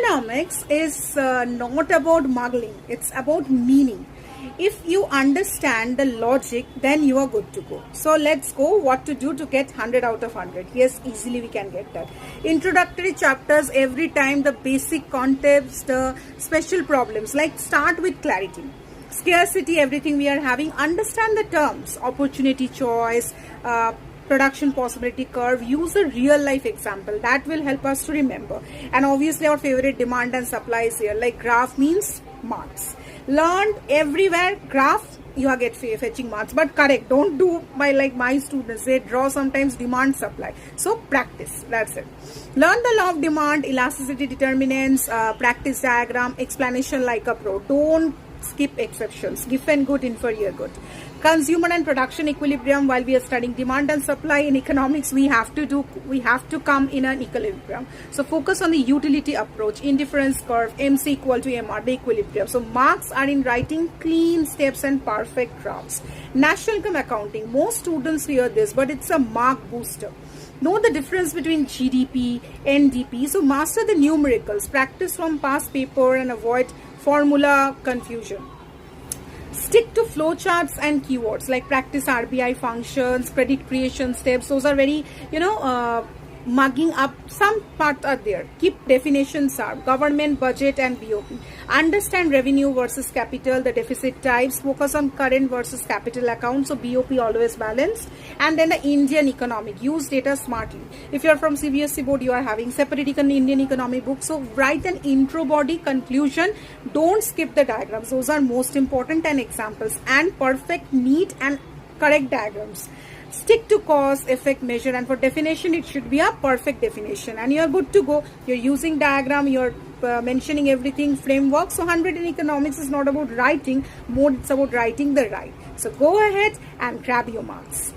Economics is not about muggling, it's about meaning. If you understand the logic, then you are good to go. So let's go what to do to get 100 out of 100. Yes, easily we can get that. Introductory chapters, every time the basic concepts, the special problems, like start with clarity. Scarcity, everything we are having, understand the terms, opportunity choice, production possibility curve, use a real life example that will help us to remember. And obviously our favorite demand and supply is here, like graph means marks. Learned everywhere, graph you are fetching marks, but correct, don't do by like my students, they draw sometimes demand supply. So practice, that's it. Learn the law of demand, elasticity determinants, practice diagram, explanation like a pro. Don't skip exceptions, given good, inferior good. Consumer and production equilibrium, while we are studying demand and supply in economics, we have to come in an equilibrium. So focus on the utility approach, indifference curve, MC equal to MR, the equilibrium. So marks are in writing clean steps and perfect drafts. National income accounting, most students hear this, but it's a mark booster. Know the difference between GDP, NDP. So master the numericals, practice from past paper and avoid formula confusion. Stick to flowcharts and keywords, like practice RBI functions, credit creation steps. Those are very, mugging up. Some parts are there. Keep definitions are government, budget and BOP. Understand revenue versus capital, the deficit types. Focus on current versus capital accounts. So BOP always balanced. And then the Indian economic. Use data smartly. If you are from CBSE board, you are having separate Indian economic book. So write an intro, body, conclusion. Don't skip the diagrams. Those are most important, and examples, and perfect, neat and correct diagrams. Stick to cause, effect, measure, and for definition it should be a perfect definition, and you are good to go. You're using diagram, you're mentioning everything, framework. So 100 in economics is not about writing more, it's about writing the right. So go ahead and grab your marks.